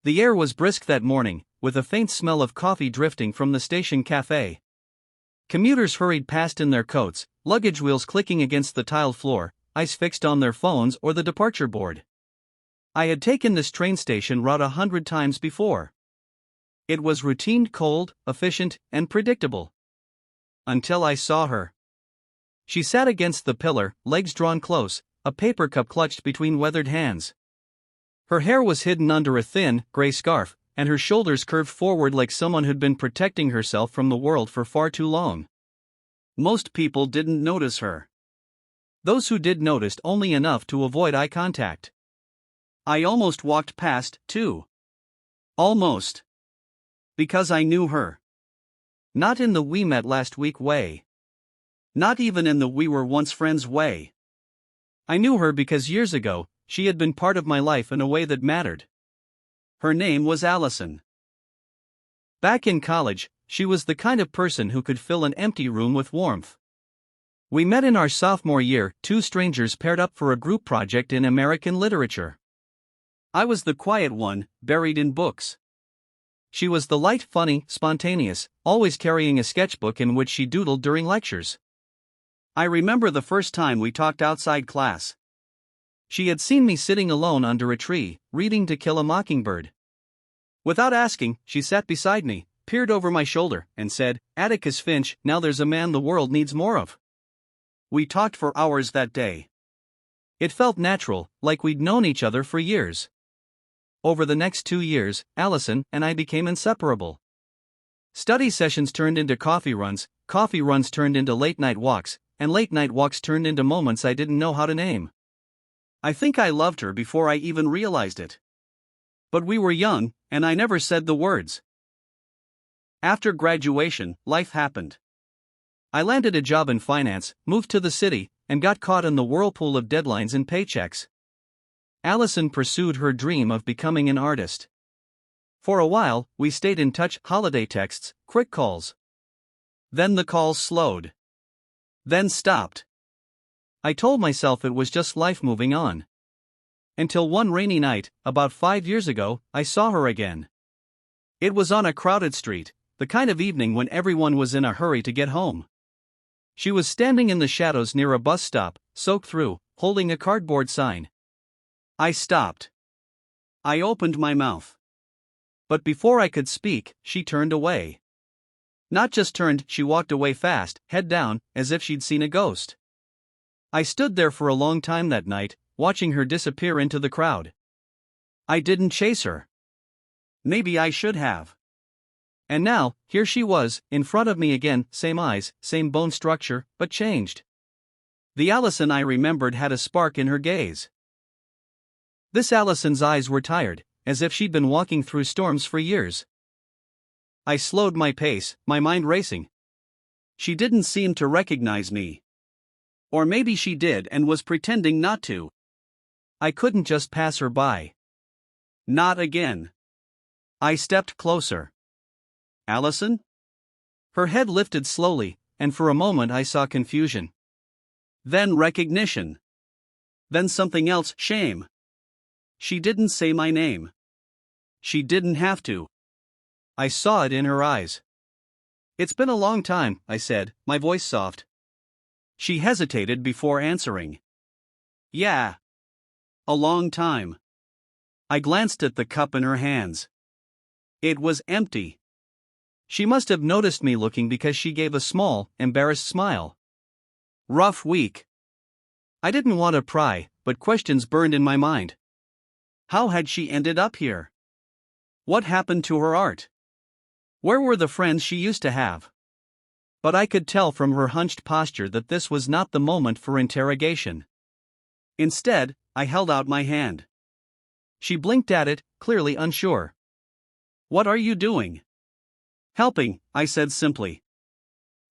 The air was brisk that morning, with a faint smell of coffee drifting from the station cafe. Commuters hurried past in their coats, luggage wheels clicking against the tiled floor, eyes fixed on their phones or the departure board. I had taken this train station route 100 times before. It was routine, cold, efficient, and predictable. Until I saw her. She sat against the pillar, legs drawn close, a paper cup clutched between weathered hands. Her hair was hidden under a thin, gray scarf, and her shoulders curved forward like someone who'd been protecting herself from the world for far too long. Most people didn't notice her. Those who did noticed only enough to avoid eye contact. I almost walked past, too. Almost. Because I knew her. Not in the "we met last week" way. Not even in the "we were once friends" way. I knew her because years ago, she had been part of my life in a way that mattered. Her name was Allison. Back in college, she was the kind of person who could fill an empty room with warmth. We met in our sophomore year, two strangers paired up for a group project in American literature. I was the quiet one, buried in books. She was the light, funny, spontaneous, always carrying a sketchbook in which she doodled during lectures. I remember the first time we talked outside class. She had seen me sitting alone under a tree, reading To Kill a Mockingbird. Without asking, she sat beside me, peered over my shoulder, and said, "Atticus Finch, now there's a man the world needs more of." We talked for hours that day. It felt natural, like we'd known each other for years. Over the next 2 years, Allison and I became inseparable. Study sessions turned into coffee runs turned into late-night walks, and late-night walks turned into moments I didn't know how to name. I think I loved her before I even realized it. But we were young, and I never said the words. After graduation, life happened. I landed a job in finance, moved to the city, and got caught in the whirlpool of deadlines and paychecks. Allison pursued her dream of becoming an artist. For a while, we stayed in touch, holiday texts, quick calls. Then the calls slowed. Then stopped. I told myself it was just life moving on. Until one rainy night, about 5 years ago, I saw her again. It was on a crowded street, the kind of evening when everyone was in a hurry to get home. She was standing in the shadows near a bus stop, soaked through, holding a cardboard sign. I stopped. I opened my mouth. But before I could speak, she turned away. Not just turned, she walked away fast, head down, as if she'd seen a ghost. I stood there for a long time that night, watching her disappear into the crowd. I didn't chase her. Maybe I should have. And now, here she was, in front of me again, same eyes, same bone structure, but changed. The Allison I remembered had a spark in her gaze. This Allison's eyes were tired, as if she'd been walking through storms for years. I slowed my pace, my mind racing. She didn't seem to recognize me. Or maybe she did and was pretending not to. I couldn't just pass her by. Not again. I stepped closer. Allison? Her head lifted slowly, and for a moment I saw confusion. Then recognition. Then something else, shame. She didn't say my name. She didn't have to. I saw it in her eyes. "It's been a long time," I said, my voice soft. She hesitated before answering. "Yeah. A long time." I glanced at the cup in her hands. It was empty. She must have noticed me looking because she gave a small, embarrassed smile. Rough week. I didn't want to pry, but questions burned in my mind. How had she ended up here? What happened to her art? Where were the friends she used to have? But I could tell from her hunched posture that this was not the moment for interrogation. Instead, I held out my hand. She blinked at it, clearly unsure. "What are you doing?" "Helping," I said simply.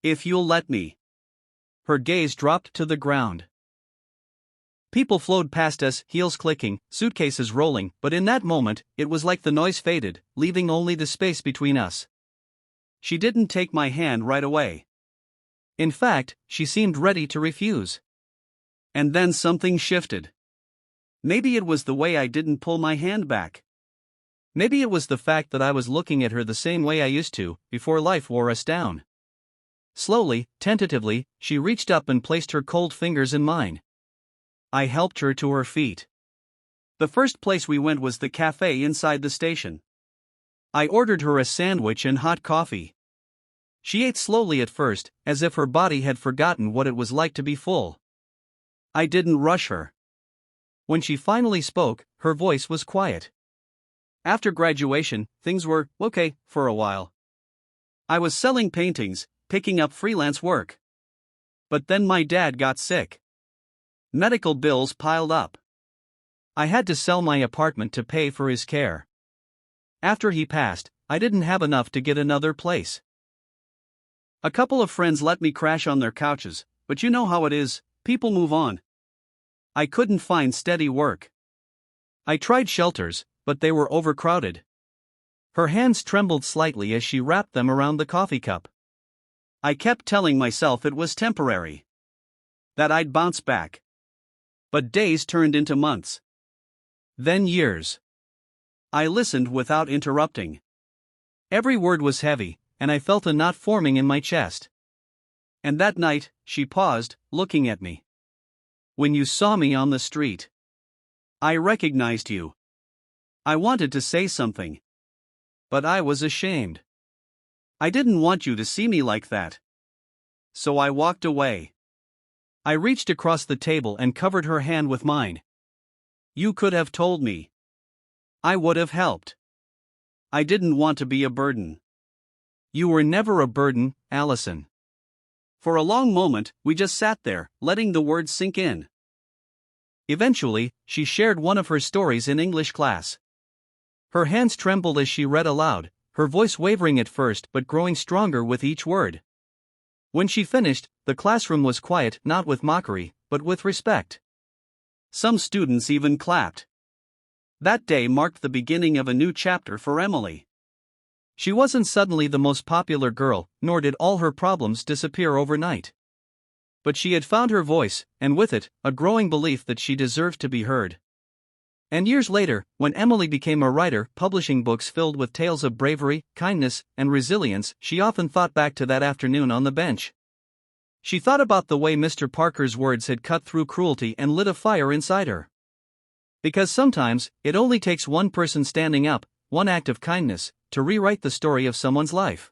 "If you'll let me." Her gaze dropped to the ground. People flowed past us, heels clicking, suitcases rolling, but in that moment, it was like the noise faded, leaving only the space between us. She didn't take my hand right away. In fact, she seemed ready to refuse. And then something shifted. Maybe it was the way I didn't pull my hand back. Maybe it was the fact that I was looking at her the same way I used to, before life wore us down. Slowly, tentatively, she reached up and placed her cold fingers in mine. I helped her to her feet. The first place we went was the cafe inside the station. I ordered her a sandwich and hot coffee. She ate slowly at first, as if her body had forgotten what it was like to be full. I didn't rush her. When she finally spoke, her voice was quiet. After graduation, things were okay for a while. I was selling paintings, picking up freelance work. But then my dad got sick. Medical bills piled up. I had to sell my apartment to pay for his care. After he passed, I didn't have enough to get another place. A couple of friends let me crash on their couches, but you know how it is, people move on. I couldn't find steady work. I tried shelters, but they were overcrowded. Her hands trembled slightly as she wrapped them around the coffee cup. I kept telling myself it was temporary. That I'd bounce back. But days turned into months. Then years. I listened without interrupting. Every word was heavy, and I felt a knot forming in my chest. And that night, she paused, looking at me. When you saw me on the street, I recognized you. I wanted to say something. But I was ashamed. I didn't want you to see me like that. So I walked away. I reached across the table and covered her hand with mine. You could have told me. I would have helped. I didn't want to be a burden. You were never a burden, Allison. For a long moment, we just sat there, letting the words sink in. Eventually, she shared one of her stories in English class. Her hands trembled as she read aloud, her voice wavering at first but growing stronger with each word. When she finished, the classroom was quiet, not with mockery, but with respect. Some students even clapped. That day marked the beginning of a new chapter for Emily. She wasn't suddenly the most popular girl, nor did all her problems disappear overnight. But she had found her voice, and with it, a growing belief that she deserved to be heard. And years later, when Emily became a writer, publishing books filled with tales of bravery, kindness, and resilience, she often thought back to that afternoon on the bench. She thought about the way Mr. Parker's words had cut through cruelty and lit a fire inside her. Because sometimes, it only takes one person standing up, one act of kindness, to rewrite the story of someone's life.